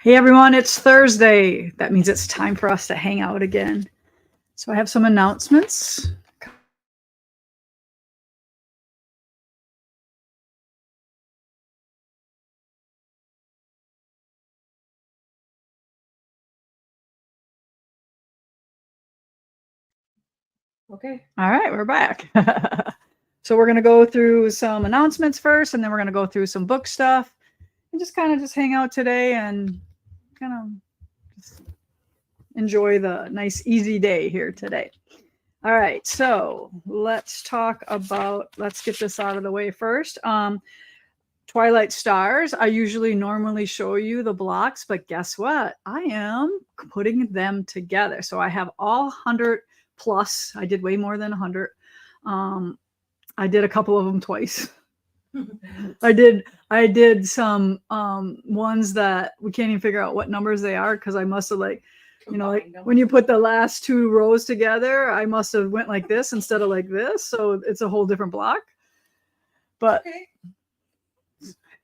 Hey everyone, it's Thursday. That means it's time for us to hang out again. So I have some announcements. Okay. All right, we're back. So we're going to go through some announcements first, and then we're going to go through some book stuff and just kind of just hang out today and kind of just enjoy the nice easy day here today. All right, so let's get this out of the way first. Twilight Stars, I usually normally show you the blocks, but guess what? I am putting them together. So I have all 100 plus. I did way more than 100. I did a couple of them twice. I did some ones that we can't even figure out what numbers they are because I must have like when you put the last two rows together, I must have went like this instead of like this. So it's a whole different block. But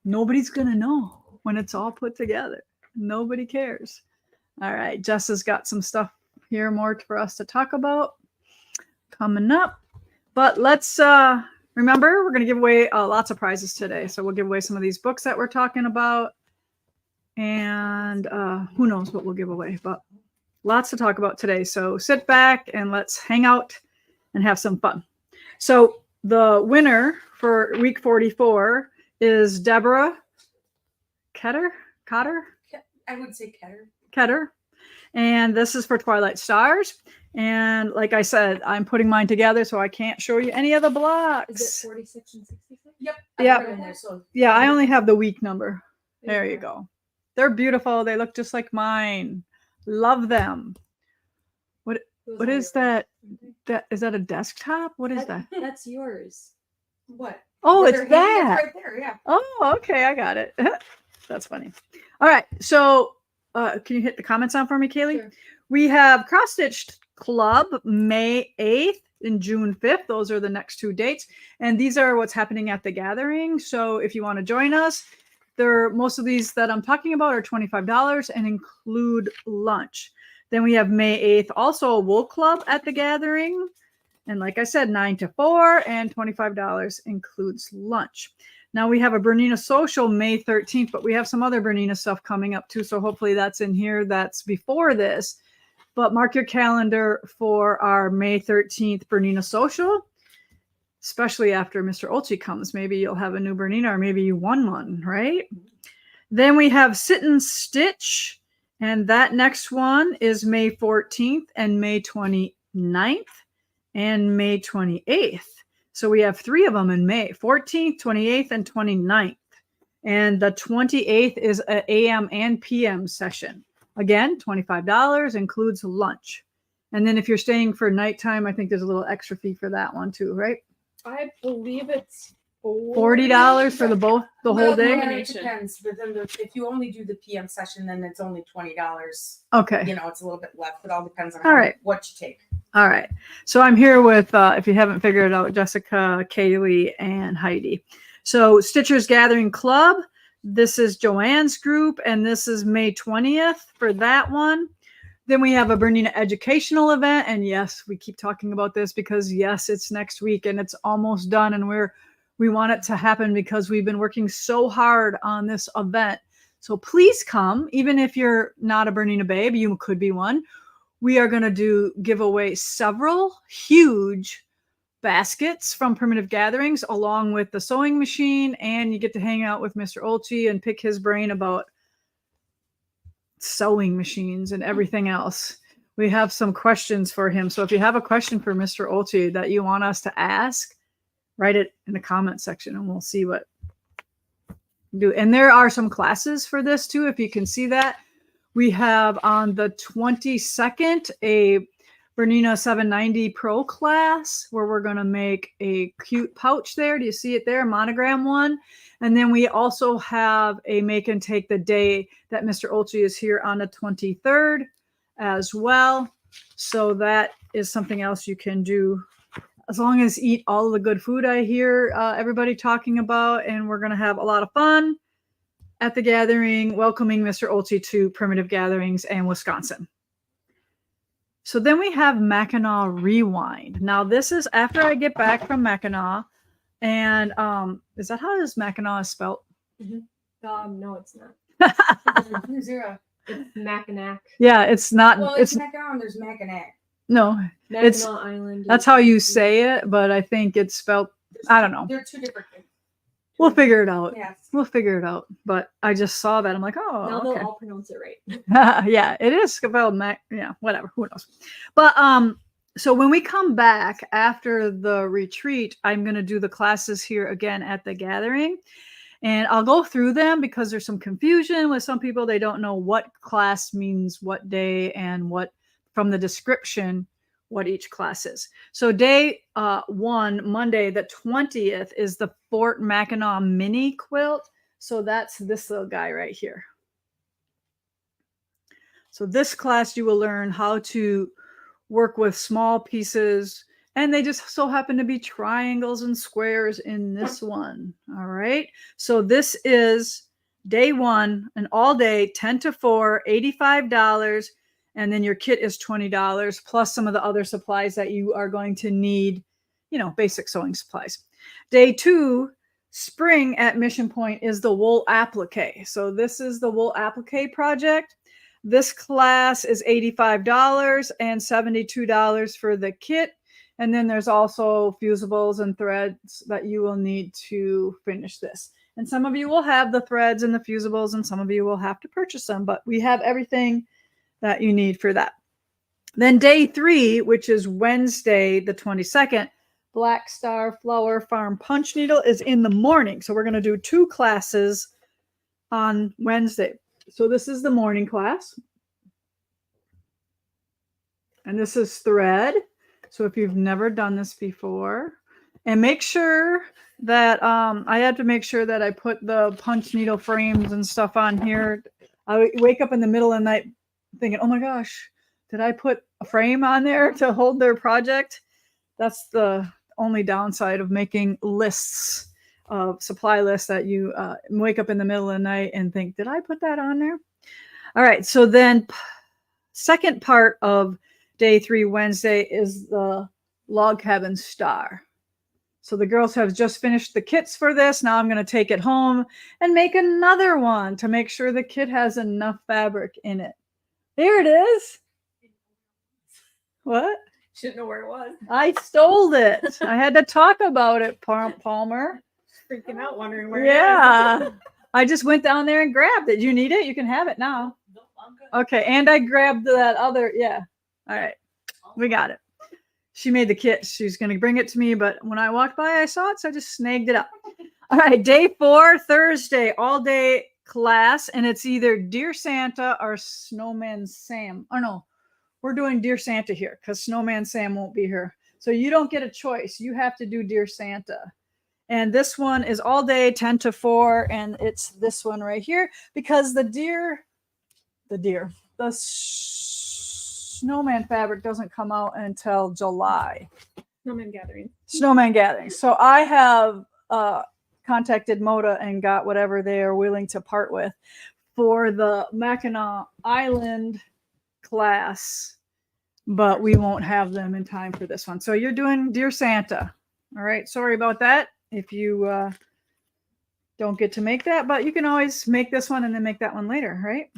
nobody's gonna know when it's all put together. Nobody cares. All right, Jess has got some stuff here more for us to talk about coming up. But let's remember, we're going to give away lots of prizes today. So we'll give away some of these books that we're talking about. And who knows what we'll give away, but lots to talk about today. So sit back and let's hang out and have some fun. So the winner for week 44 is Deborah Cotter? I would say Ketter. Ketter. And this is for Twilight Stars. And like I said, I'm putting mine together, so I can't show you any of the blocks. Is it 46 and 66? Yep. Yeah, I only have the week number. There you go. They're beautiful. They look just like mine. Love them. What is that? Is that a desktop? What is that? That's yours. What? Oh, it's that. Right there, yeah. Oh, okay. I got it. That's funny. All right. So can you hit the comments on for me, Kaylee? Sure. We have Cross Stitched Club May 8th and June 5th. Those are the next two dates. And these are what's happening at the gathering. So if you want to join us, most of these that I'm talking about are $25 and include lunch. Then we have May 8th, also a wool club at the gathering. And like I said, 9 to 4 and $25 includes lunch. Now we have a Bernina Social May 13th, but we have some other Bernina stuff coming up too. So hopefully that's in here. That's before this. But mark your calendar for our May 13th Bernina Social, especially after Mr. Olchi comes. Maybe you'll have a new Bernina or maybe you won one, right? Then we have Sit and Stitch. And that next one is May 14th and May 29th and May 28th. So we have 3 of them in May, 14th, 28th, and 29th. And the 28th is an AM and PM session. Again, $25 includes lunch. And then if you're staying for nighttime, I think there's a little extra fee for that one too, right? I believe it's $40 for the whole day? It depends. But then if you only do the PM session, then it's only $20. Okay. It's a little bit less. It all depends on what you take. All right. So I'm here with, if you haven't figured it out, Jessica, Kaylee, and Heidi. So Stitchers Gathering Club. This is Joanne's group, and this is May 20th for that one. Then we have a Bernina educational event. And yes, we keep talking about this because yes, it's next week and it's almost done. And we want it to happen because we've been working so hard on this event. So please come, even if you're not a Bernina babe, you could be one. We are going to give away several huge baskets from Primitive Gatherings along with the sewing machine, and you get to hang out with Mr. Olchi and pick his brain about sewing machines and everything else. We have some questions for him. So if you have a question for Mr. Olchi that you want us to ask, write it in the comment section and we'll see what do. And there are some classes for this too, if you can see that. We have on the 22nd a Bernina 790 Pro class where we're going to make a cute pouch there. Do you see it there? A monogram one. And then we also have a make and take the day that Mr. Olchi is here on the 23rd as well. So that is something else you can do as long as eat all of the good food I hear everybody talking about. And we're going to have a lot of fun. at the gathering, welcoming Mr. Olty to Primitive Gatherings and Wisconsin. So then we have Mackinac Rewind. Now this is after I get back from Mackinac, and is that how this Mackinac is spelled? No, it's not. Zero. It's Mackinac. Yeah, it's not. Well, it's Mackinac and there's Mackinac. No, Mackinac It's- Island. that's how you say it, but I think it's spelled. I don't know. They're two different things. We'll figure it out. Yes. We'll figure it out. But I just saw that. I'm like, Now oh, they'll okay. all pronounce it right. Yeah, it is spelled Mac. Yeah, whatever. Who knows? But so when we come back after the retreat, I'm gonna do the classes here again at the gathering, and I'll go through them because there's some confusion with some people. They don't know what class means what day and what from the description what each class is. So day 1, Monday the 20th, is the Fort Mackinac mini quilt. So that's this little guy right here. So this class you will learn how to work with small pieces, and they just so happen to be triangles and squares in this one. All right. So this is day 1, an all day 10 to 4, $85. And then your kit is $20 plus some of the other supplies that you are going to need, basic sewing supplies. Day 2, spring at Mission Point, is the wool applique. So this is the wool applique project. This class is $85 and $72 for the kit. And then there's also fusibles and threads that you will need to finish this. And some of you will have the threads and the fusibles, and some of you will have to purchase them, but we have everything that you need for that. Then day 3, which is Wednesday, the 22nd, Black Star Flower Farm Punch Needle is in the morning. So we're going to do 2 classes on Wednesday. So this is the morning class. And this is thread. So if you've never done this before, and make sure that I had to make sure that I put the punch needle frames and stuff on here. I wake up in the middle of the night thinking, oh my gosh, did I put a frame on there to hold their project? That's the only downside of making lists of supply lists, that you wake up in the middle of the night and think, did I put that on there? All right. So then second part of day 3, Wednesday, is the log cabin star. So the girls have just finished the kits for this. Now I'm going to take it home and make another one to make sure the kit has enough fabric in it. There it is. What? Shouldn't know where it was. I stole it. I had to talk about it, Palmer. Freaking out, wondering where Yeah. I just went down there and grabbed it. You need it? You can have it now. Okay. And I grabbed that other. Yeah. All right. We got it. She made the kit. She's going to bring it to me, but when I walked by, I saw it, so I just snagged it up. All right. Day 4, Thursday, all day class, and it's either Dear Santa or Snowman Sam. Oh no, we're doing Dear Santa here because Snowman Sam won't be here. So you don't get a choice. You have to do Dear Santa. And this one is all day 10 to 4, and it's this one right here because the snowman fabric doesn't come out until July. Snowman Gathering. Snowman Gathering. So I have contacted Moda and got whatever they are willing to part with for the Mackinac Island class, but we won't have them in time for this one. So you're doing Dear Santa. All right. Sorry about that if you don't get to make that, but you can always make this one and then make that one later, right?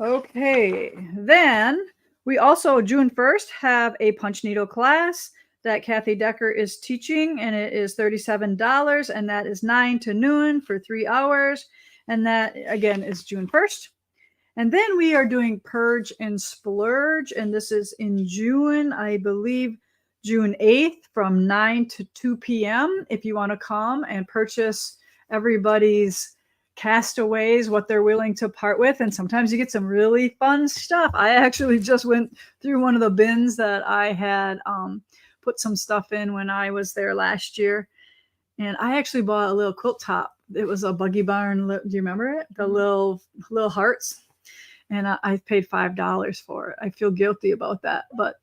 Okay. Then we also, June 1st, have a punch needle class that Kathy Decker is teaching, and it is $37, and that is 9 to noon for 3 hours. And that, again, is June 1st. And then we are doing Purge and Splurge, and this is in June, I believe, June 8th from 9 to 2 p.m. if you want to come and purchase everybody's castaways, what they're willing to part with. And sometimes you get some really fun stuff. I actually just went through one of the bins that I had put some stuff in when I was there last year. And I actually bought a little quilt top. It was a Buggy Barn. Do you remember it? The little hearts. And I paid $5 for it. I feel guilty about that, but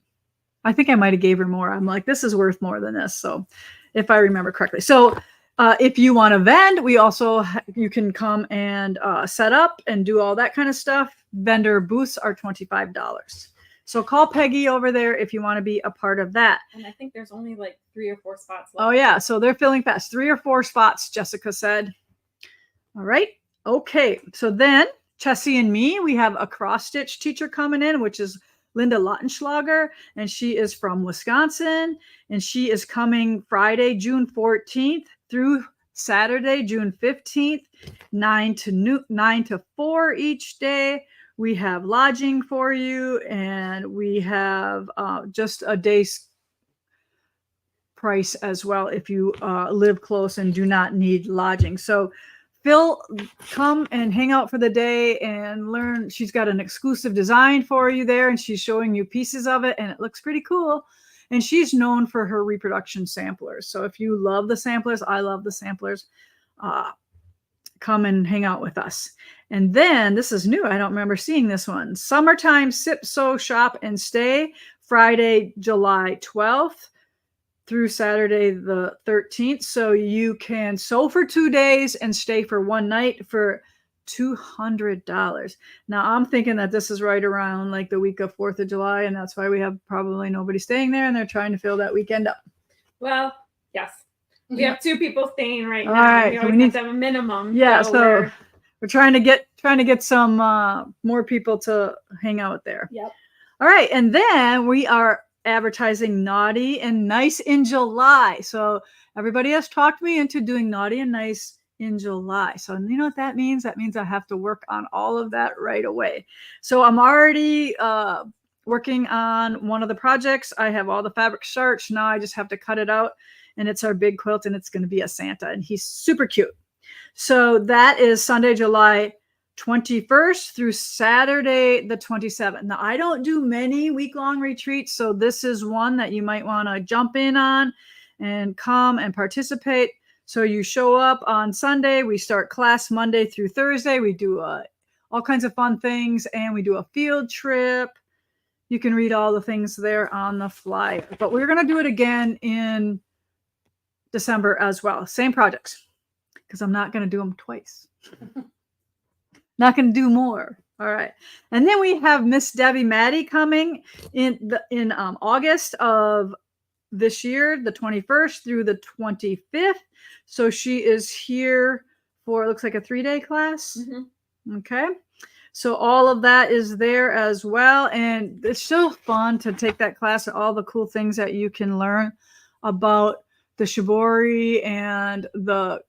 I think I might have gave her more. I'm like, this is worth more than this. So if I remember correctly. So If you want to vend, we also you can come and set up and do all that kind of stuff. Vendor booths are $25. So call Peggy over there if you want to be a part of that. And I think there's only like 3 or 4 spots left. Oh yeah, so they're filling fast. 3 or 4 spots, Jessica said. All right. Okay. So then Chessie and me, we have a cross stitch teacher coming in, which is Linda Lautenschlager, and she is from Wisconsin, and she is coming Friday, June 14th through Saturday, June 15th, 9 to 4 each day. We have lodging for you, and we have just a day's price as well if you live close and do not need lodging. So Phil, come and hang out for the day and learn. She's got an exclusive design for you there, and she's showing you pieces of it, and it looks pretty cool. And she's known for her reproduction samplers. So if you love the samplers, I love the samplers, come and hang out with us. And then this is new. I don't remember seeing this one. Summertime Sip, Sew, Shop, and Stay, Friday, July 12th. Through Saturday the 13th. So you can sew for 2 days and stay for 1 night for $200. Now I'm thinking that this is right around like the week of 4th of July, and that's why we have probably nobody staying there, and they're trying to fill that weekend up. Well, yes. We have 2 people staying right now. All right, We so always we need have to have a minimum. Yeah, so we're- we're trying to get some more people to hang out there. Yep. All right, and then we are advertising Naughty and Nice in July. So everybody has talked me into doing Naughty and Nice in July. So you know what that means? That means I have to work on all of that right away. So I'm already working on one of the projects. I have all the fabric starched. Now I just have to cut it out, and it's our big quilt, and it's going to be a Santa, and he's super cute. So that is Sunday, July 21st through Saturday the 27th. Now, I don't do many week-long retreats, so this is one that you might want to jump in on and come and participate. So you show up on Sunday. We start class Monday through Thursday. We do all kinds of fun things, and we do a field trip. You can read all the things there on the flyer. But we're going to do it again in December as well. Same projects, because I'm not going to do them twice. Not going to do more. All right. And then we have Miss Debbie Maddie coming in August of this year, the 21st through the 25th. So she is here for, it looks like a 3-day class. Mhm. Okay. So all of that is there as well. And it's so fun to take that class and all the cool things that you can learn about the shibori and the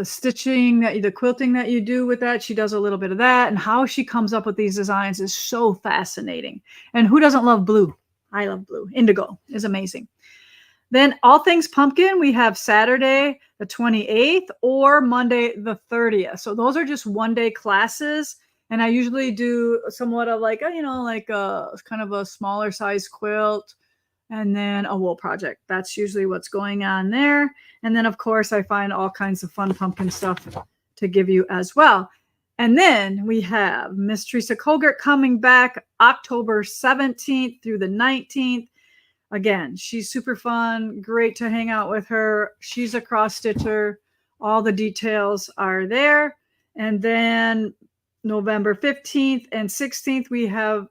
stitching, the quilting that you do with that. She does a little bit of that, and how she comes up with these designs is so fascinating. And who doesn't love blue? I love blue. Indigo is amazing. Then All Things Pumpkin, we have Saturday the 28th or Monday the 30th. So those are just 1-day classes. And I usually do somewhat of like, like a kind of a smaller size quilt, and then a wool project. That's usually what's going on there. And then, of course, I find all kinds of fun pumpkin stuff to give you as well. And then we have Miss Teresa Kogert coming back October 17th through the 19th. Again, she's super fun, great to hang out with her. She's a cross stitcher. All the details are there. And then November 15th and 16th, we have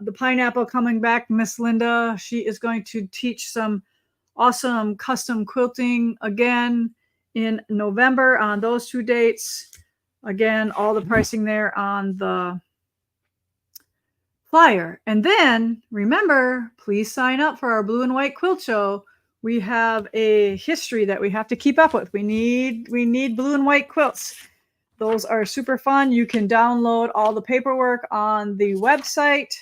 the Pineapple coming back, Miss Linda. She is going to teach some awesome custom quilting again in November on those 2 dates. Again, all the pricing there on the flyer. And then remember, please sign up for our Blue and White Quilt Show. We have a history that we have to keep up with. We need blue and white quilts. Those are super fun. You can download all the paperwork on the website.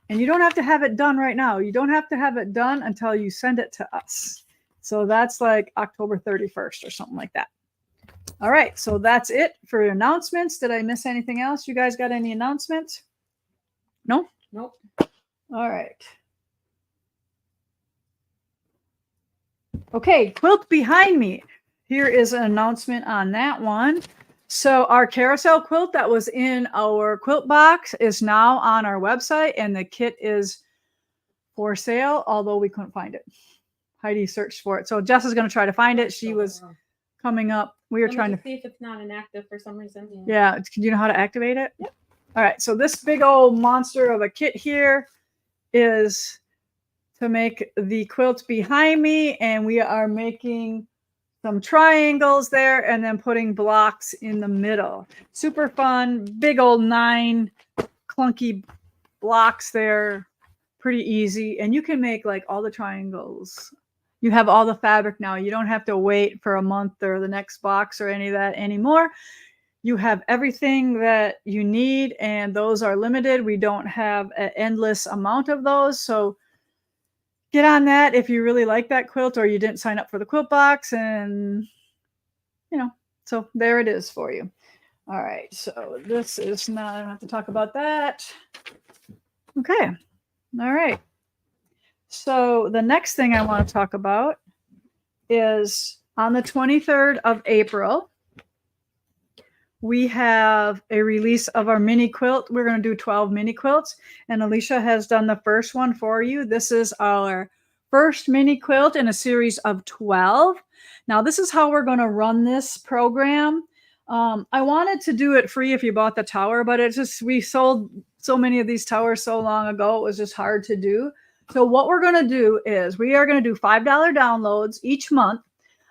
And you don't have to have it done right now. You don't have to have it done until you send it to us. So that's like October 31st or something like that. All right. So that's it for announcements. Did I miss anything else? You guys got any announcements? No? Nope. All right. Okay. Quilt behind me. Here is an announcement on that one. So our carousel quilt that was in our quilt box is now on our website, and the kit is for sale, although we couldn't find it. Heidi searched for it. So Jess is going to try to find it. She was coming up. We were Let me trying just to. see if it's not inactive for some reason. Yeah. Do you know how to activate it? Yep. All right. So this big old monster of a kit here is to make the quilt behind me. And we are making some triangles there and then putting blocks in the middle. Super fun. Big old 9 clunky blocks there. Pretty easy. And you can make like all the triangles. You have all the fabric now. You don't have to wait for a month or the next box or any of that anymore. You have everything that you need, and those are limited. We don't have an endless amount of those. So get on that if you really like that quilt or you didn't sign up for the quilt box. And, so there it is for you. All right. So this is not, I don't have to talk about that. Okay. All right. So the next thing I want to talk about is on the 23rd of April, we have a release of our mini quilt. We're going to do 12 mini quilts, and Alicia has done the first one for you. This is our first mini quilt in a series of 12. Now, this is how we're going to run this program. I wanted to do it free if you bought the tower, but it's just, we sold so many of these towers so long ago, it was just hard to do. So what we're going to do is we are going to do $5 downloads each month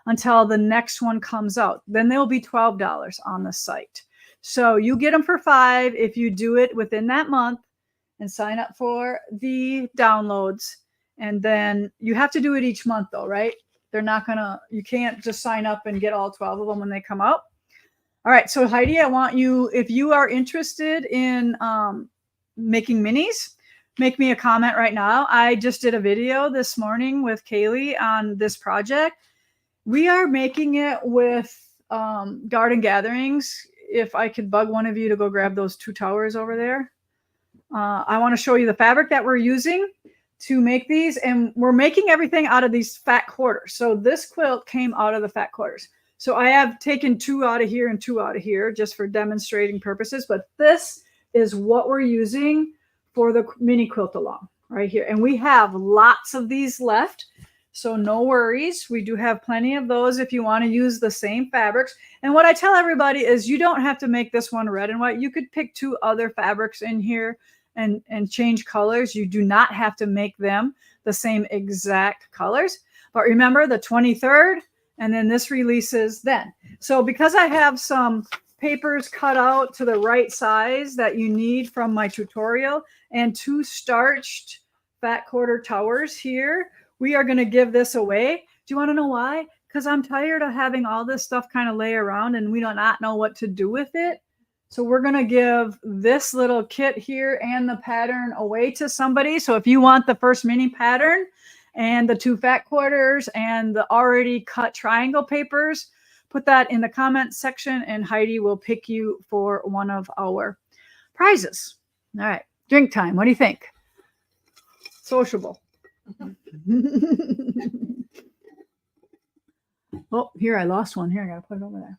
until the next one comes out. Then they'll be $12 on the site. So you get them for $5 if you do it within that month and sign up for the downloads. And then you have to do it each month though, right? They're not gonna, you can't just sign up and get all 12 of them when they come out. All right, so Heidi, I want you, if you are interested in making minis, make me a comment right now. I just did a video this morning with Kaylee on this project. We are making it with Garden Gatherings. If I could bug one of you to go grab those 2 towers over there. I want to show you the fabric that we're using to make these, and we're making everything out of these fat quarters. So this quilt came out of the fat quarters. So I have taken 2 out of here and 2 out of here just for demonstrating purposes, but this is what we're using for the mini quilt along right here. And we have lots of these left. So no worries. We do have plenty of those if you want to use the same fabrics. And what I tell everybody is you don't have to make this one red and white. You could pick 2 other fabrics in here and change colors. You do not have to make them the same exact colors. But remember the 23rd, and then this releases then. So because I have some papers cut out to the right size that you need from my tutorial and 2 starched fat quarter towers here, we are going to give this away. Do you want to know why? Because I'm tired of having all this stuff kind of lay around and we do not know what to do with it. So we're going to give this little kit here and the pattern away to somebody. So if you want the first mini pattern and the 2 fat quarters and the already cut triangle papers, put that in the comments section and Heidi will pick you for one of our prizes. All right, drink time. What do you think? Sociable. Oh, here, I lost one. Here, I got to put it over there.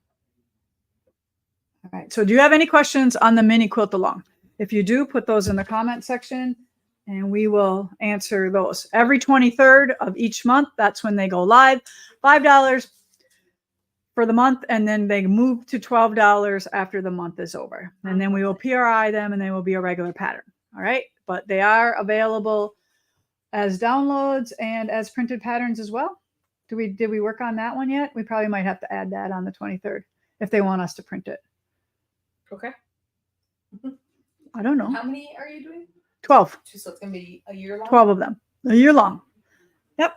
All right. So do you have any questions on the mini quilt along? If you do, put those in the comment section and we will answer those. Every 23rd of each month, that's when they go live. $5 for the month, and then they move to $12 after the month is over. And then we will PRI them and they will be a regular pattern. All right. But they are available as downloads and as printed patterns as well. Did we work on that one yet? We probably might have to add that on the 23rd if they want us to print it. Okay. I don't know. How many are you doing? 12. So it's going to be a year long? 12 of them. A year long. Yep.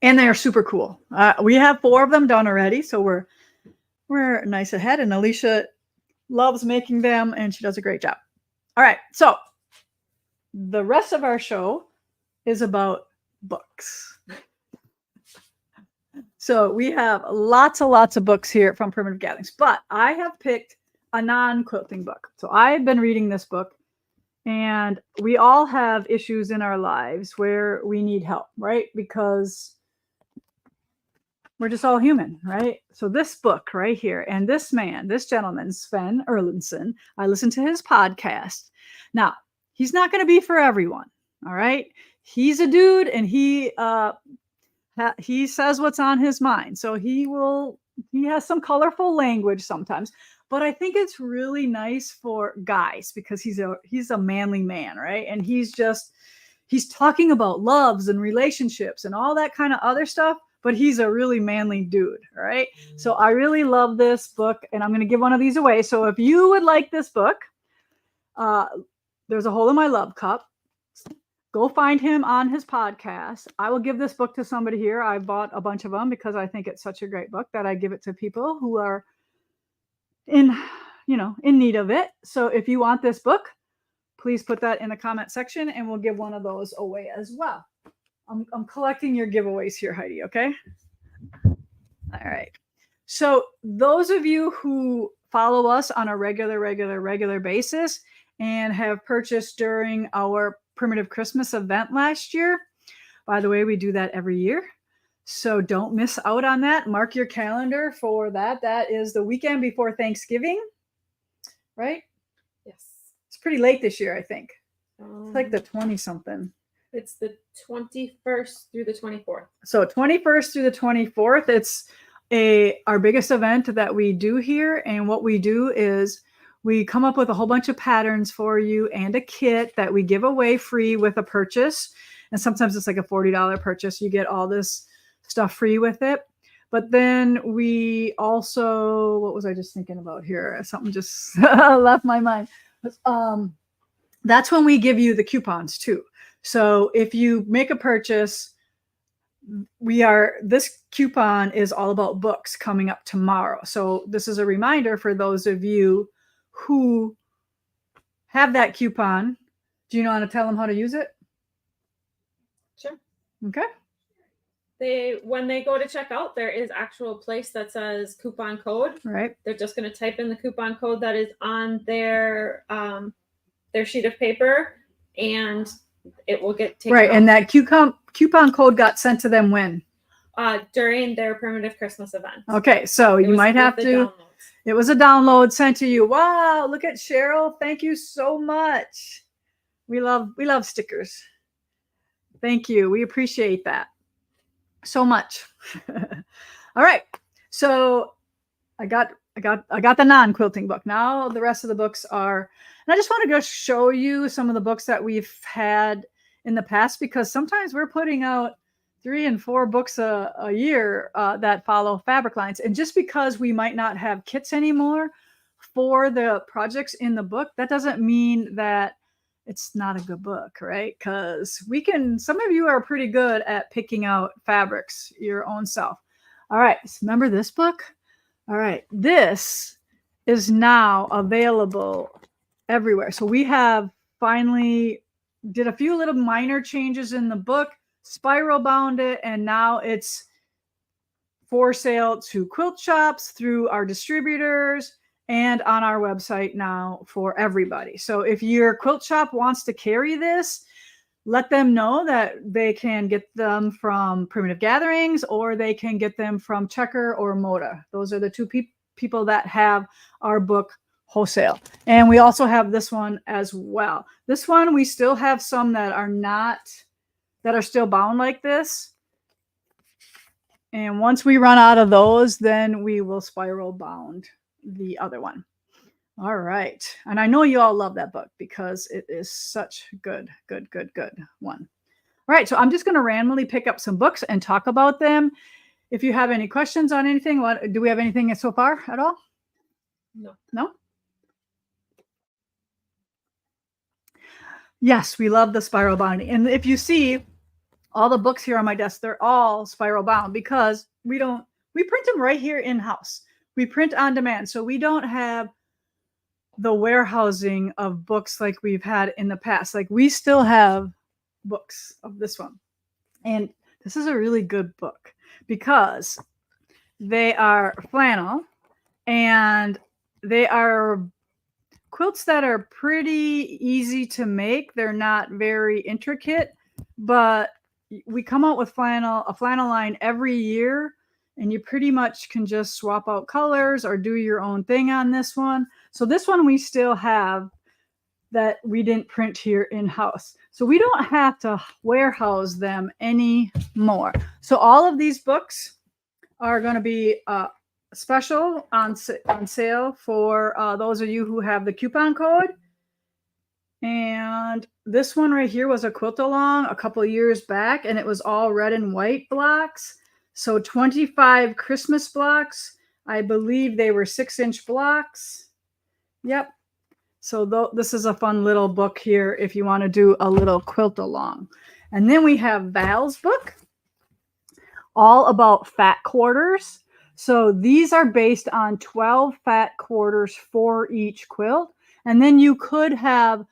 And they are super cool. We have 4 of them done already, so we're nice ahead. And Alicia loves making them, and she does a great job. All right. So the rest of our show is about books. So we have lots of books here from Primitive Gatherings, but I have picked a non-quilting book. So I've been reading this book, and we all have issues in our lives where we need help, right? Because we're just all human, right? So this book right here, and this man, this gentleman, Sven Erlandson, I listened to his podcast. Now, he's not going to be for everyone, all right? He's a dude, and he he says what's on his mind. So he has some colorful language sometimes, but I think it's really nice for guys because he's a manly man, right? And he's talking about loves and relationships and all that kind of other stuff, but he's a really manly dude, right? So I really love this book, and I'm going to give one of these away. So if you would like this book, There's a Hole in My Love Cup. Go find him on his podcast. I will give this book to somebody here. I bought a bunch of them because I think it's such a great book that I give it to people who are in need of it. So if you want this book, please put that in the comment section and we'll give one of those away as well. I'm collecting your giveaways here, Heidi, okay? All right. So those of you who follow us on a regular basis and have purchased during our Primitive Christmas event last year, by the way, we do that every year. So don't miss out on that. Mark your calendar for that. That is the weekend before Thanksgiving, right? Yes. It's pretty late this year, I think. It's like the 20-something. It's the 21st through the 24th. So 21st through the 24th, it's our biggest event that we do here. And what we do is we come up with a whole bunch of patterns for you and a kit that we give away free with a purchase. And sometimes it's like a $40 purchase. You get all this stuff free with it. But then we also, what was I just thinking about here? Something just left my mind. That's when we give you the coupons too. So if you make a purchase, this coupon is all about books coming up tomorrow. So this is a reminder for those of you who have that coupon. Do you want to tell them how to use it? Sure. Okay. When they go to check out, there is actual place that says coupon code. Right. They're just going to type in the coupon code that is on their sheet of paper, and it will get taken right. off. And that coupon code got sent to them when? During their Primitive Christmas event. Okay, so you might have to. Downloads. It was a download sent to you. Wow, look at Cheryl. Thank you so much. We love stickers. Thank you. We appreciate that so much. All right. So I got the non-quilting book. Now the rest of the books are, and I just want to go show you some of the books that we've had in the past, because sometimes we're putting out 3 and 4 books a year that follow fabric lines. And just because we might not have kits anymore for the projects in the book, that doesn't mean that it's not a good book, right? Because some of you are pretty good at picking out fabrics your own self. All right, so remember this book? All right, this is now available everywhere. So we have finally did a few little minor changes in the book, spiral bound it, and now it's for sale to quilt shops through our distributors and on our website now for everybody. So if your quilt shop wants to carry this, let them know that they can get them from Primitive Gatherings, or they can get them from Checker or Moda. Those are the two people that have our book wholesale. And we also have this one as well. This one, we still have some that are still bound like this. And once we run out of those, then we will spiral bound the other one. All right. And I know you all love that book because it is such good one. All right. So I'm just going to randomly pick up some books and talk about them. If you have any questions on anything, do we have anything so far at all? No? Yes, we love the spiral binding. And if you see all the books here on my desk, they're all spiral bound because we print them right here in-house. We print on demand. So we don't have the warehousing of books like we've had in the past. Like we still have books of this one. And this is a really good book because they are flannel and they are quilts that are pretty easy to make. They're not very intricate, but we come out with a flannel line every year, and you pretty much can just swap out colors or do your own thing on this one. So this one we still have that we didn't print here in-house. So we don't have to warehouse them anymore. So all of these books are going to be special on sale for those of you who have the coupon code. And this one right here was a quilt along a couple of years back, and it was all red and white blocks. So 25 Christmas blocks. I believe they were 6-inch blocks. Yep. So this is a fun little book here if you want to do a little quilt along. And then we have Val's book, all about fat quarters. So these are based on 12 fat quarters for each quilt. And then you could have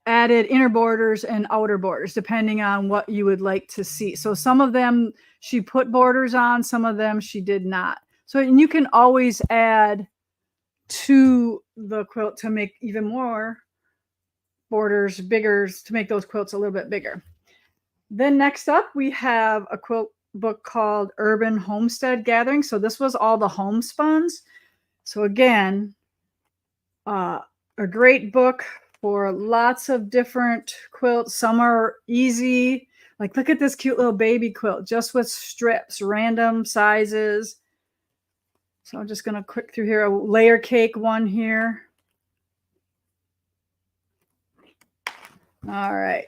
added inner borders and outer borders depending on what you would like to see. So some of them she put borders on, some of them she did not. So you can always add to the quilt to make even more borders, bigger, to make those quilts a little bit bigger. Then next up we have a quilt book called Urban Homestead Gathering. So this was all the homespuns. So again, a great book for lots of different quilts. Some are easy. Like, look at this cute little baby quilt just with strips, random sizes. So I'm just going to click through here. A layer cake one here. All right.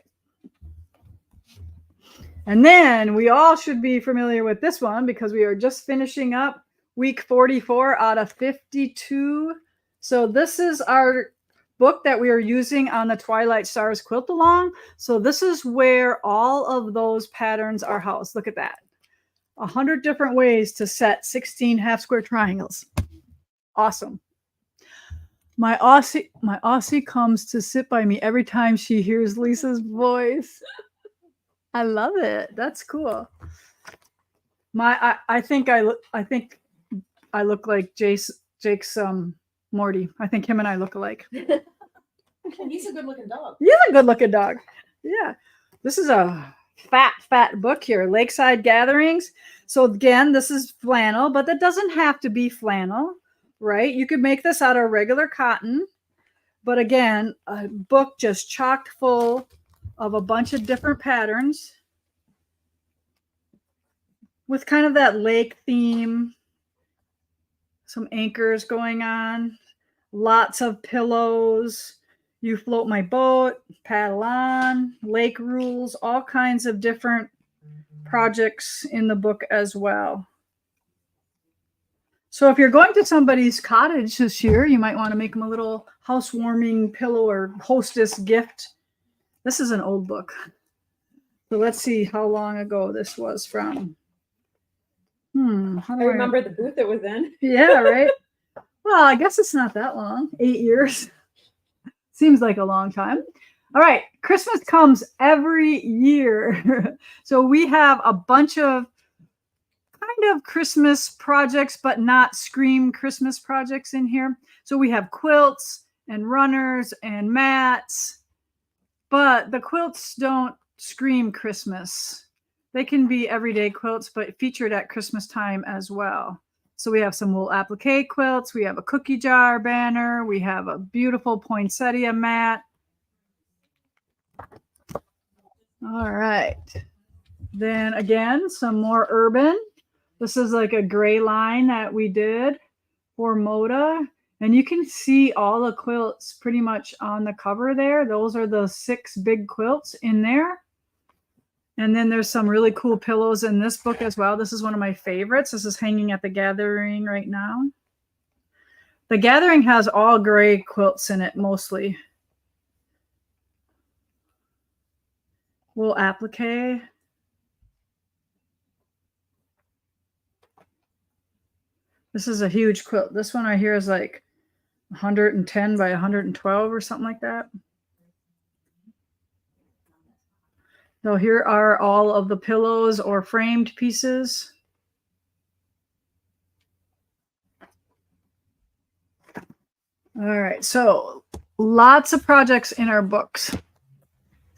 And then we all should be familiar with this one because we are just finishing up week 44 out of 52. So this is our book that we are using on the Twilight Stars quilt along. So this is where all of those patterns are housed. Look at that. 100 different ways to set 16 half square triangles. Awesome. My Aussie comes to sit by me every time she hears Lisa's voice. I love it. That's cool. I think I look like Jake's Morty. I think him and I look alike. And he's a good looking dog. He's a good looking dog. Yeah. This is a fat book here. Lakeside Gatherings. So again, this is flannel, but that doesn't have to be flannel, right? You could make this out of regular cotton. But again, a book just chock full of a bunch of different patterns with kind of that lake theme. Some anchors going on. Lots of pillows. You float my boat, paddle on, lake rules, all kinds of different projects in the book as well. So if you're going to somebody's cottage this year, you might want to make them a little housewarming pillow or hostess gift. This is an old book. So let's see how long ago this was from. I remember the booth it was in. Yeah, right. Well, I guess it's not that long. 8 years. Seems like a long time. All right. Christmas comes every year. So we have a bunch of kind of Christmas projects, but not scream Christmas projects in here. So we have quilts and runners and mats, but the quilts don't scream Christmas. They can be everyday quilts, but featured at Christmas time as well. So we have some wool applique quilts. We have a cookie jar banner. We have a beautiful poinsettia mat. All right. Then again, some more urban. This is like a gray line that we did for Moda. And you can see all the quilts pretty much on the cover there. Those are the 6 big quilts in there. And then there's some really cool pillows in this book as well. This is one of my favorites. This is hanging at the Gathering right now. The Gathering has all gray quilts in it mostly. Wool applique. This is a huge quilt. This one right here is like 110 by 112 or something like that. So here are all of the pillows or framed pieces. All right, so lots of projects in our books.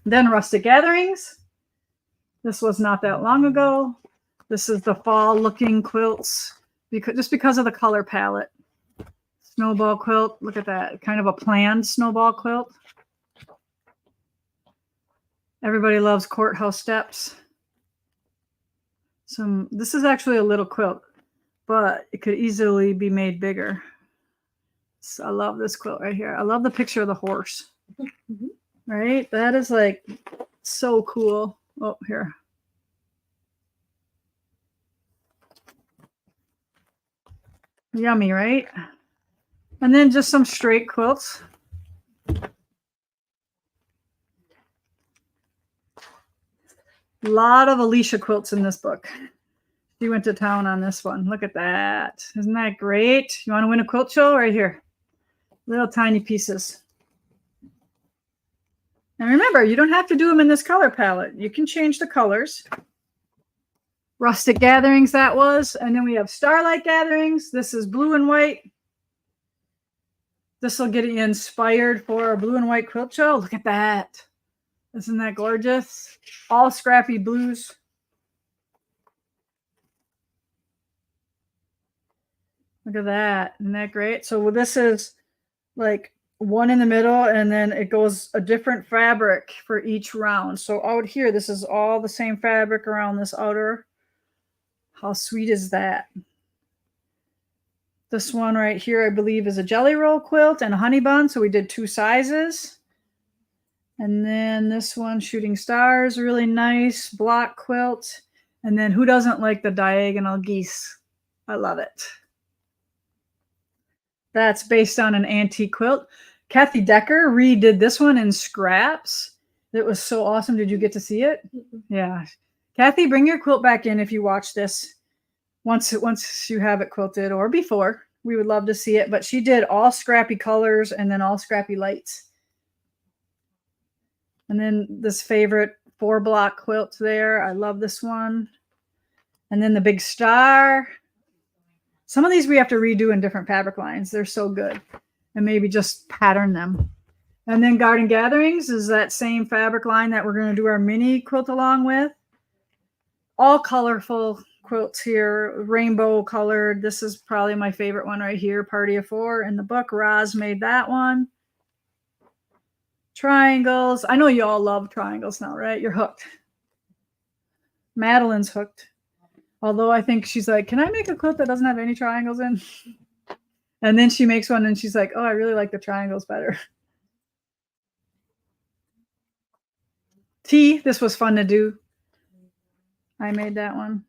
Then Rustic Gatherings. This was not that long ago. This is the fall looking quilts, just because of the color palette. Snowball quilt. Look at that. Kind of a planned snowball quilt. Everybody loves courthouse steps. This is actually a little quilt, but it could easily be made bigger. So I love this quilt right here. I love the picture of the horse. Right? That is like so cool. Oh, here. Yummy, right? And then just some straight quilts. A lot of Alicia quilts in this book. She went to town on this one. Look at that. Isn't that great? You want to win a quilt show? Right here. Little tiny pieces. And remember, you don't have to do them in this color palette. You can change the colors. Rustic Gatherings, that was. And then we have Starlight Gatherings. This is blue and white. This will get you inspired for a blue and white quilt show. Look at that. Isn't that gorgeous? All scrappy blues. Look at that. Isn't that great? So this is like one in the middle, and then it goes a different fabric for each round. So out here, this is all the same fabric around this outer. How sweet is that? This one right here, I believe, is a jelly roll quilt and a honey bun. So we did 2 sizes. And then this one, Shooting Stars, really nice block quilt. And then who doesn't like the diagonal geese? I love it. That's based on an antique quilt. Kathy Decker redid this one in scraps. It was so awesome. Did you get to see it? Yeah. Kathy, bring your quilt back in if you watch this. Once you have it quilted, or before. We would love to see it. But she did all scrappy colors and then all scrappy lights. And then this favorite 4-block quilt there. I love this one. And then the big star. Some of these we have to redo in different fabric lines. They're so good. And maybe just pattern them. And then Garden Gatherings is that same fabric line that we're going to do our mini quilt along with. All colorful quilts here, rainbow colored. This is probably my favorite one right here, Party of 4 in the book. Roz made that one. Triangles. I know you all love triangles now, right? You're hooked. Madeline's hooked. Although I think she's like, can I make a quilt that doesn't have any triangles in? And then she makes one and she's like, oh, I really like the triangles better. Tea. This was fun to do. I made that one.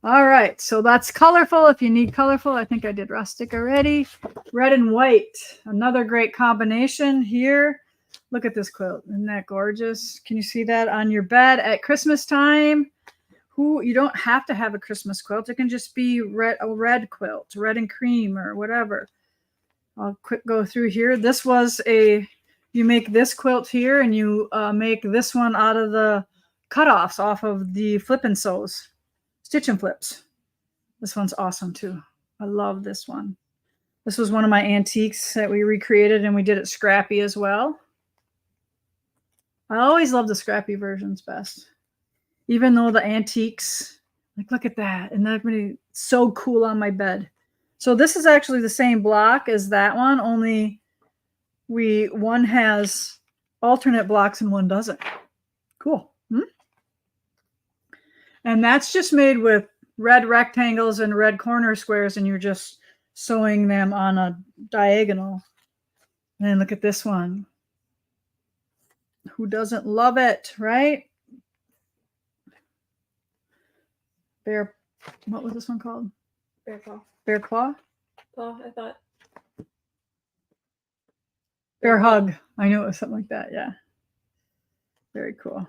All right, so that's colorful. If you need colorful, I think I did rustic already. Red and white, another great combination here. Look at this quilt. Isn't that gorgeous? Can you see that on your bed at Christmas time? You don't have to have a Christmas quilt. It can just be a red quilt, red and cream or whatever. I'll quick go through here. This was you make this quilt here and you make this one out of the cutoffs off of the flip and sews. Stitch and flips. This one's awesome too. I love this one. This was one of my antiques that we recreated and we did it scrappy as well. I always love the scrappy versions best. Even though the antiques, like look at that. And that's really so cool on my bed. So this is actually the same block as that one, only one has alternate blocks and one doesn't. Cool. And that's just made with red rectangles and red corner squares, and you're just sewing them on a diagonal. And look at this one. Who doesn't love it, right? What was this one called? Bear claw. Bear claw? Claw, I thought. Bear hug. I knew it was something like that, yeah. Very cool.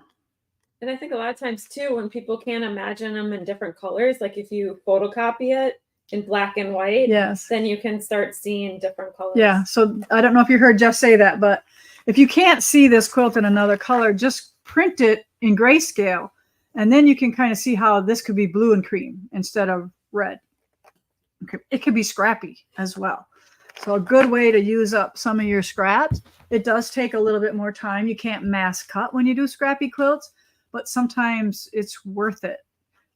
And I think a lot of times too, when people can't imagine them in different colors, like if you photocopy it in black and white, yes, then you can start seeing different colors. Yeah, so I don't know if you heard Jeff say that, but if you can't see this quilt in another color, just print it in grayscale. And then you can kind of see how this could be blue and cream instead of red. It could be scrappy as well. So a good way to use up some of your scraps. It does take a little bit more time. You can't mass cut when you do scrappy quilts, but sometimes it's worth it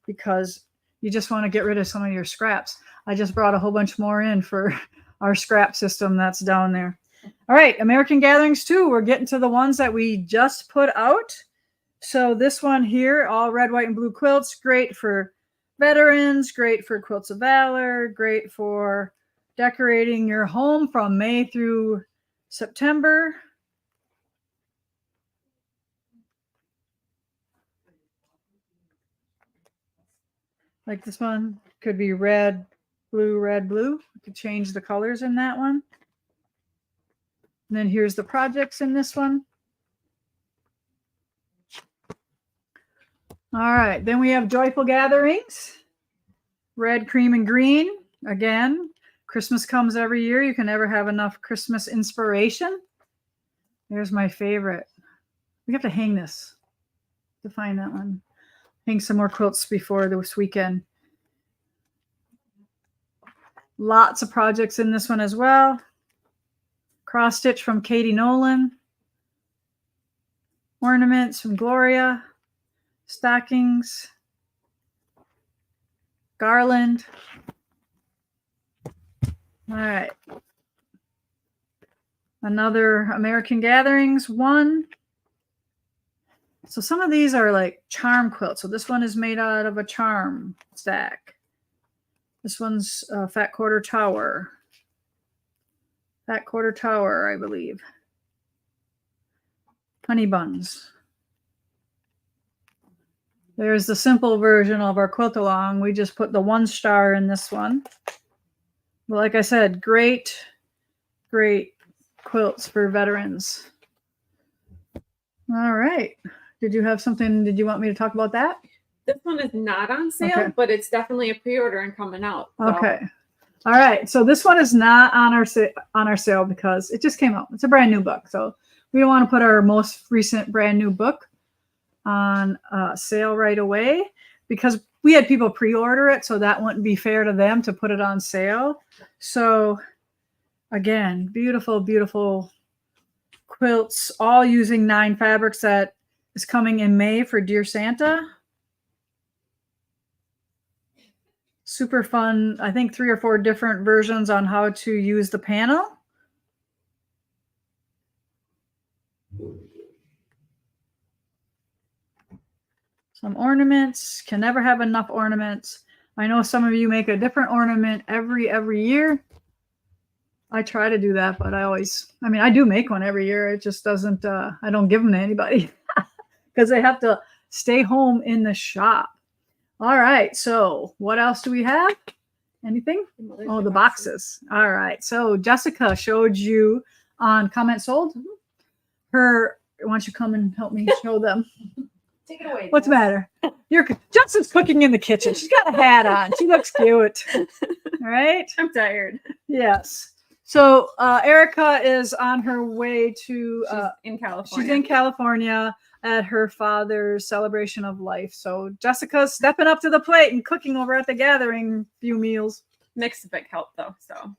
because you just want to get rid of some of your scraps. I just brought a whole bunch more in for our scrap system that's down there. All right, American Gatherings 2. We're getting to the ones that we just put out. So this one here, all red, white, and blue quilts, great for veterans, great for Quilts of Valor, great for decorating your home from May through September. Like this one could be red, blue, red, blue. You could change the colors in that one. And then here's the projects in this one. All right, then we have Joyful Gatherings. Red, cream, and green. Again, Christmas comes every year. You can never have enough Christmas inspiration. There's my favorite. We have to hang this to find that one. Hang some more quilts before this weekend. Lots of projects in this one as well. Cross stitch from Katie Nolan. Ornaments from Gloria. Stockings. Garland. All right. Another American Gatherings one. So some of these are like charm quilts. So this one is made out of a charm stack. This one's Fat Quarter Tower. Fat Quarter Tower, I believe. Honey buns. There's the simple version of our quilt along. We just put the 1 star in this one. But like I said, great, great quilts for veterans. All right. Did you have something? Did you want me to talk about that? This one is not on sale, Okay. but it's definitely a pre-order and coming out. So. Okay. All right. So this one is not on our sale because it just came out. It's a brand new book. So we don't want to put our most recent brand new book on sale right away because we had people pre-order it. So that wouldn't be fair to them to put it on sale. So again, beautiful, beautiful quilts, all using 9 fabrics that is coming in May for Dear Santa. Super fun. I think 3 or 4 different versions on how to use the panel. Some ornaments. Can never have enough ornaments. I know some of you make a different ornament every year. I try to do that, but I do make one every year. It just doesn't, I don't give them to anybody because they have to stay home in the shop. All right. So what else do we have? Anything? Oh, the boxes. All right. So Jessica showed you on Comment Sold her. Why don't you come and help me show them? Take it away. What's the matter? Jessica's cooking in the kitchen. She's got a hat on. She looks cute. All right. I'm tired. Yes. So Erica is on her way to. She's in California. She's in California at her father's celebration of life. So Jessica's stepping up to the plate and cooking over at the gathering few meals. Mick's a big help though, so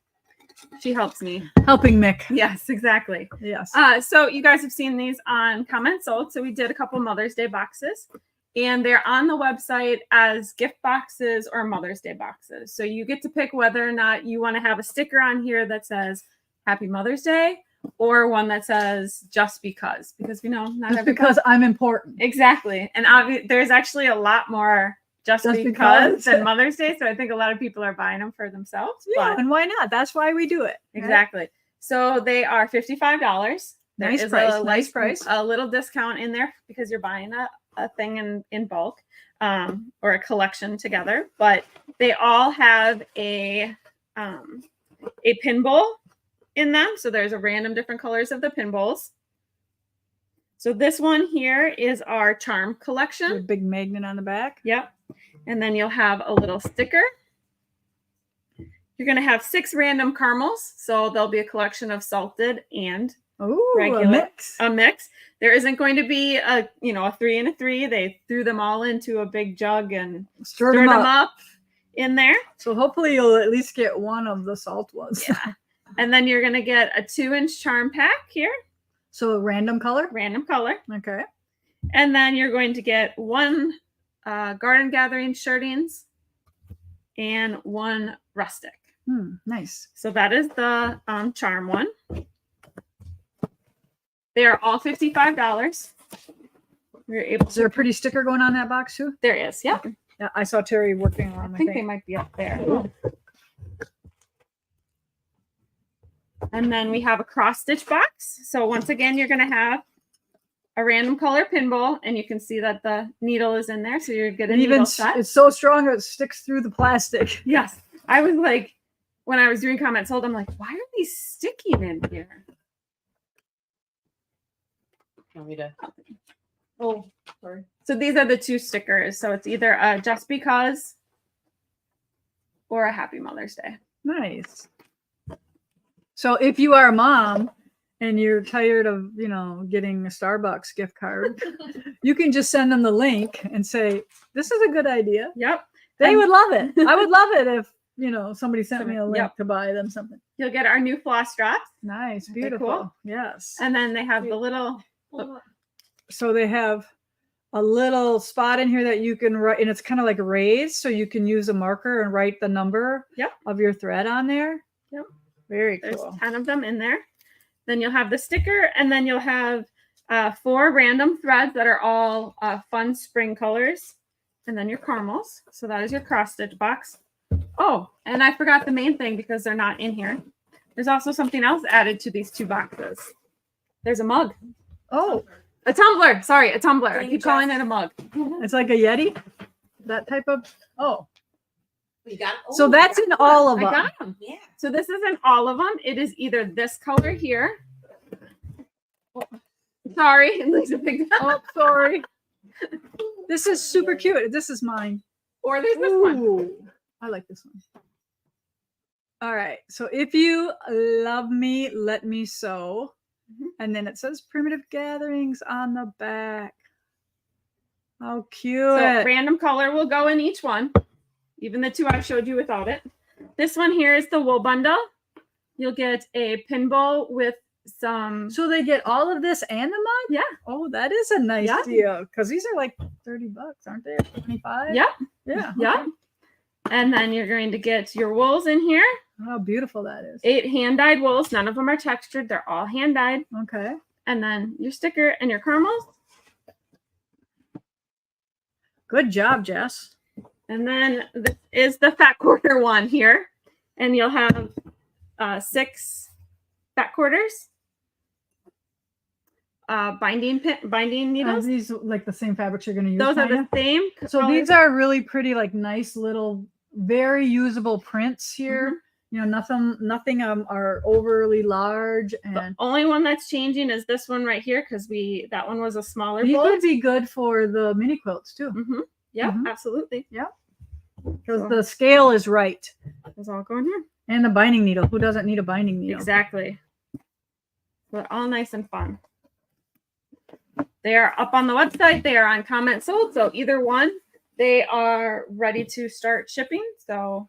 she helps me. Helping Mick. Yes, exactly. Yes. So you guys have seen these on Comment Sold. So we did a couple Mother's Day boxes, and they're on the website as gift boxes or Mother's Day boxes. So you get to pick whether or not you want to have a sticker on here that says Happy Mother's Day, or one that says just because we know not Just everybody. because I'm important. Exactly. And there's actually a lot more just because than Mother's Day. So I think a lot of people are buying them for themselves. Yeah, But and why not? That's why we do it. Right? exactly. So they are $55. There Nice is price. Nice price. A little discount in there because you're buying a thing in bulk or a collection together. But they all have a pinball in them. So there's a random different colors of the pinballs. So this one here is our charm collection. A big magnet on the back. Yep. And then you'll have a little sticker. You're going to have 6 random caramels. So there'll be a collection of salted and regular. A mix. There isn't going to be a 3 and a 3. They threw them all into a big jug and stirred them up in there. So hopefully you'll at least get one of the salt ones. Yeah. And then you're going to get a 2-inch charm pack here. So a random color? Random color. Okay. And then you're going to get 1 Garden Gathering shirtings and 1 rustic. Nice. So that is the charm one. They are all $55. We're able Is there a pretty sticker going on that box too? There is, yeah. Yeah, I saw Terry working I on. think they might be up there. And then we have a cross stitch box. So once again, you're going to have a random color pinball, and you can see that the needle is in there. So you're getting And even needle set. it's so strong it sticks through the plastic. Yes. I was like, when I was doing comments sold, I'm like, why are these sticking in here? Want me to? Oh, sorry. So these are the two stickers. So it's either a just because or a happy Mother's Day. Nice. So if you are a mom and you're tired of, getting a Starbucks gift card, you can just send them the link and say, this is a good idea. Yep. They would love it. I would love it if, somebody sent me a link Yep. to buy them something. You'll get our new floss drops. Nice. Aren't they Beautiful. cool? Yes. And then they have the little, So they have a little spot in here that you can write, and it's kind of like raised, so you can use a marker and write the number of your thread on there. Yep. Very there's cool. 10 of them in there. Then you'll have the sticker, and then you'll have 4 random threads that are all fun spring colors. And then your caramels. So that is your cross stitch box. Oh, and I forgot the main thing because they're not in here. There's also something else added to these 2 boxes. There's a mug. Oh, A tumbler. Sorry, a tumbler. I keep calling it a mug. it's like a Yeti? That type of, oh. We got. So that's in all of I them. got them. Yeah. So this isn't all of them. It is either this color here. Oh, sorry, Lisa picked it up. Oh, sorry. This is super cute. This is mine. Or there's this one. Ooh, I like this one. All right. So if you love me, let me sew. And then it says primitive gatherings on the back. How cute. So random color will go in each one. Even the 2 I showed you without it. This one here is the wool bundle. You'll get a pinball with some. So they get all of this and the mug? Yeah. Oh, that is a nice Yeah. deal. Because these are like $30, aren't they? 25? Yep. Yeah. Yep. Okay. And then you're going to get your wools in here. How beautiful that is. 8 hand-dyed wools. None of them are textured. They're all hand-dyed. Okay. And then your sticker and your caramels. Good job, Jess. And then this is the fat quarter one here. And you'll have 6 fat quarters. Binding needles. These like the same fabrics you're going to use. Those are kinda? the same. So colors. these are really pretty, like nice little, very usable prints here. Nothing are overly large, The and only one that's changing is this one right here because that one was a smaller these bolt. would be good for the mini quilts too, Yeah, Mhm. absolutely. because the scale is right, It's all going here. and the binding needle. Who doesn't need a binding needle? Exactly. They're all nice and fun. They are up on the website. They are on comment sold. So either one, they are ready to start shipping. So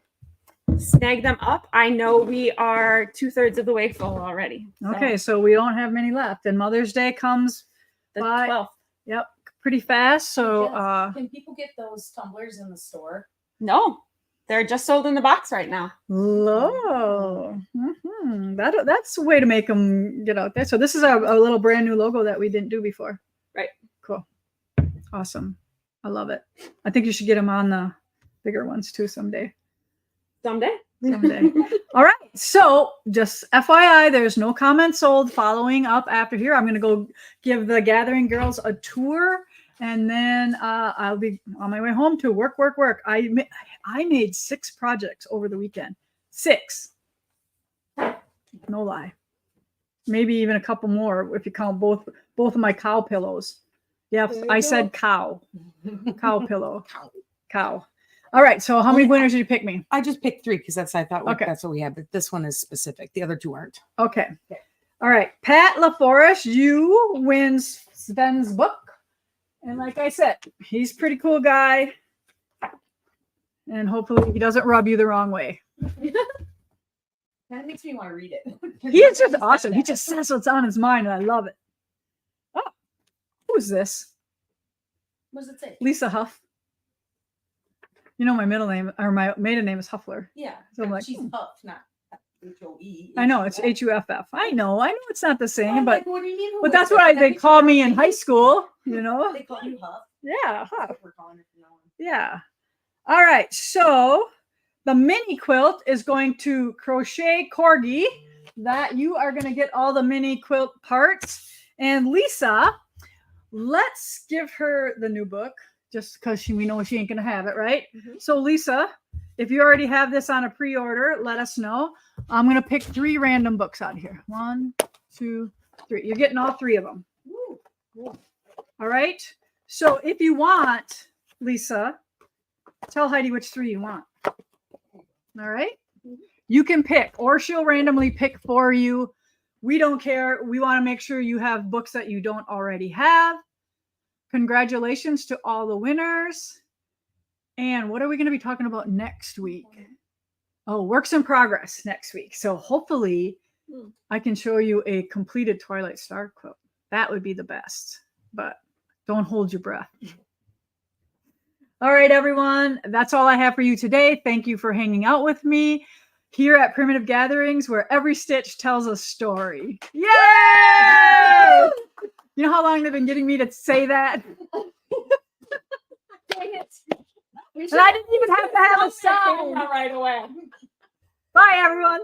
snag them up. I know we are 2/3 of the way full already. So Okay, so we don't have many left, and Mother's Day comes the Bye. 12th. pretty fast. So Jess, can people get those tumblers in the store? No, they're just sold in the box right now. low. That's a way to make them get out there. So this is a little brand new logo that we didn't do before. Right. Cool. Awesome. I love it. I think you should get them on the bigger ones too someday. Someday. Someday. All right. So just FYI, there's no comments sold following up after here. I'm going to go give the Gathering Girls a tour, and then I'll be on my way home to work. I made 6 projects over the weekend. 6. No lie. Maybe even a couple more if you count both of my cow pillows. Yeah, There you I go. said cow. Cow pillow. Cow. All right. So how many winners did you pick me? I just picked 3 because I thought Okay. that's what we have, but this one is specific. The other 2 aren't. Okay. All right. Pat LaForest, you wins Sven's book. And like I said, he's a pretty cool guy. And hopefully he doesn't rub you the wrong way. That makes me want to read it. He is just awesome. He just says what's on his mind, and I love it. Oh, who's this? What does it say? Lisa Huff. You know, my middle name or my maiden name is Huffler. Yeah. So I'm but like, she's Huff, not H-O-E. I know it's H-U-F. Huff. I know it's not the I'm same, but like, what do you mean, who but is that's it? what they Every call time me I in say high it, school. You know, They call you Huff. yeah, That's Huff. what we're calling it from now on. Yeah. All right. So the mini quilt is going to crochet corgi. That you are going to get all the mini quilt parts. And Lisa, let's give her the new book just because we know she ain't going to have it, right? Mhm. So Lisa, if you already have this on a pre-order, let us know. I'm going to pick 3 random books out of here. 1, 2, 3. You're getting all 3 of them. Woo. All right. So if you want, Lisa, tell Heidi which 3 you want. All right. You can pick, or she'll randomly pick for you. We don't care. We want to make sure you have books that you don't already have. Congratulations to all the winners. And what are we going to be talking about next week? Oh, works in progress next week. So hopefully I can show you a completed Twilight Star quilt. That would be the best, but don't hold your breath. All right, everyone. That's all I have for you today. Thank you for hanging out with me here at Primitive Gatherings, where every stitch tells a story. Yay! You know how long they've been getting me to say that? Dang it. And I didn't even have to have a sound. Right away. Bye, everyone.